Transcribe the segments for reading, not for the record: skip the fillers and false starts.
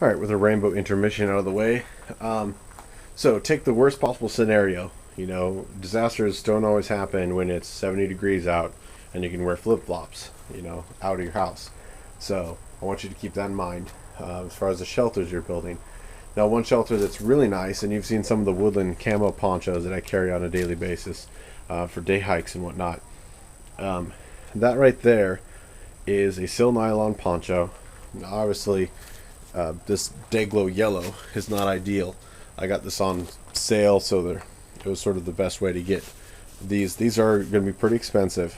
All right, with a rainbow intermission out of the way. So take the worst possible scenario. Disasters don't always happen when it's 70 degrees out and you can wear flip flops, out of your house. So I want you to keep that in mind as far as the shelters you're building. Now, one shelter that's really nice, and you've seen some of the woodland camo ponchos that I carry on a daily basis for day hikes and whatnot. That right there is a sil nylon poncho. Now, obviously, this day glow yellow is not ideal. I got this on sale, so it was sort of the best way to get these. These are going to be pretty expensive,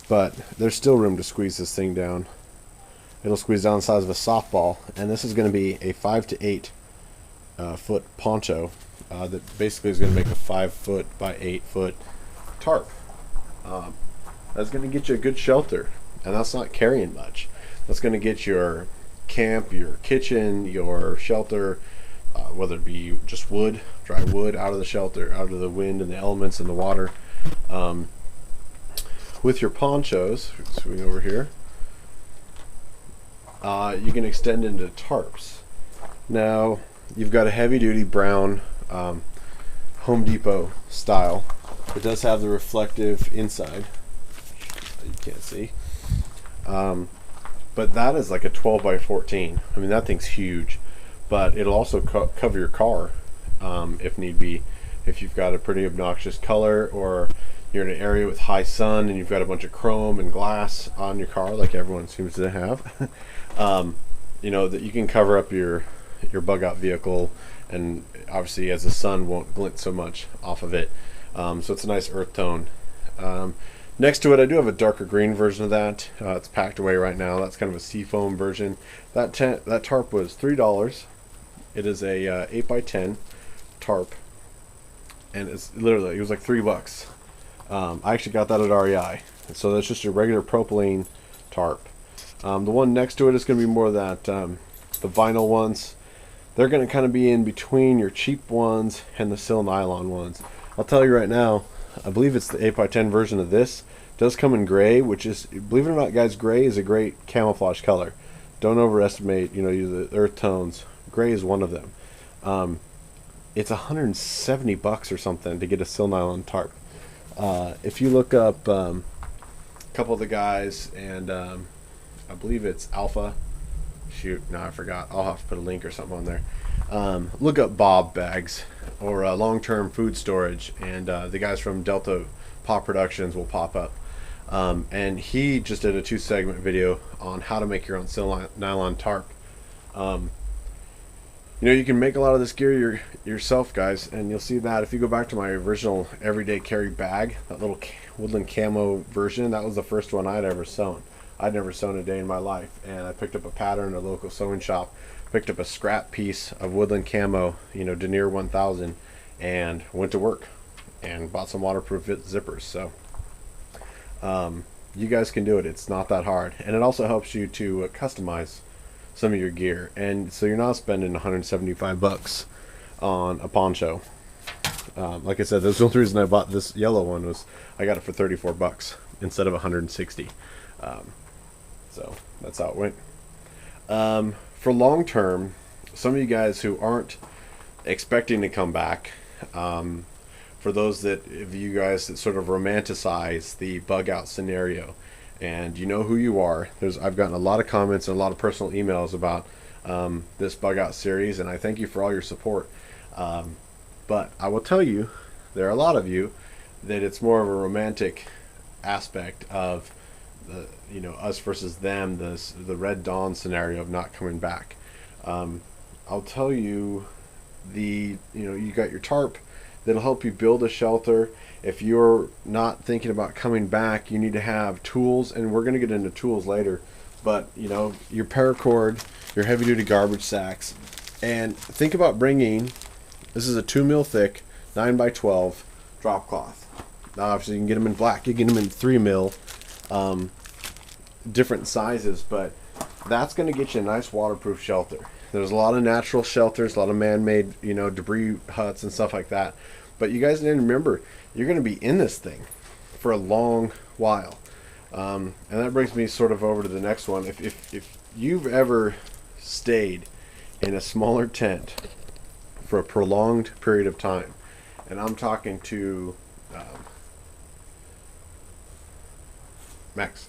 but there's still room to squeeze this thing down. It'll squeeze down the size of a softball, and this is going to be a 5 to 8 foot poncho that basically is going to make a 5 foot by 8 foot tarp. That's going to get you a good shelter, and that's not carrying much. That's going to get your camp, your kitchen, your shelter, whether it be just wood, dry wood, out of the shelter, out of the wind and the elements and the water. With your ponchos, swing over here, you can extend into tarps. Now, you've got a heavy-duty brown Home Depot style. It does have the reflective inside. You can't see. But that is like a 12 by 14. I mean, that thing's huge. But it'll also cover your car if need be. If you've got a pretty obnoxious color, or you're in an area with high sun and you've got a bunch of chrome and glass on your car, like everyone seems to have, that you can cover up your bug out vehicle, and obviously as the sun won't glint so much off of it. So it's a nice earth tone. Next to it, I do have a darker green version of that. It's packed away right now. That's kind of a seafoam version. That tarp was $3. It is a 8 by 10 tarp, and it was like $3. I actually got that at REI. So that's just a regular propylene tarp. The one next to it is going to be more of that the vinyl ones. They're going to kind of be in between your cheap ones and the sil nylon ones. I'll tell you right now, I believe it's the 8 by 10 version of this. It does come in gray, which is, believe it or not, guys, gray is a great camouflage color. Don't overestimate, the earth tones. Gray is one of them. It's $170 or something to get a sil nylon tarp. If you look up a couple of the guys, and I believe it's Alpha. Shoot, no, I forgot. I'll have to put a link or something on there. Look up Bob Bags or long-term food storage, and the guys from Delta Pop Productions will pop up. And he just did a 2-segment video on how to make your own sil nylon tarp. You can make a lot of this gear yourself, guys, and you'll see that if you go back to my original everyday carry bag, that little woodland camo version. That was the first one I'd ever sewn. I'd never sewn a day in my life, and I picked up a pattern at a local sewing shop, picked up a scrap piece of woodland camo, Denier 1000, and went to work and bought some waterproof zippers. So you guys can do it. It's not that hard, and it also helps you to customize some of your gear, and so you're not spending $175 on a poncho. Like I said, that's the only reason I bought this yellow one, was I got it for $34 instead of $160. So that's how it went. For long term, some of you guys who aren't expecting to come back, for those of you guys that sort of romanticize the bug out scenario, and you know who you are, I've gotten a lot of comments and a lot of personal emails about this bug out series, and I thank you for all your support. But I will tell you, there are a lot of you that it's more of a romantic aspect of us versus them, the Red Dawn scenario of not coming back. I'll tell you, you got your tarp that'll help you build a shelter. If you're not thinking about coming back, you need to have tools, and we're going to get into tools later, but your paracord, your heavy duty garbage sacks, and think about bringing, this is a 2 mil thick 9 by 12 drop cloth. Now obviously you can get them in black, you can get them in 3 mil, different sizes, but that's going to get you a nice waterproof shelter. There's a lot of natural shelters, a lot of man-made, debris huts and stuff like that. But you guys need to remember, you're going to be in this thing for a long while. And that brings me sort of over to the next one. If you've ever stayed in a smaller tent for a prolonged period of time, and I'm talking to Max.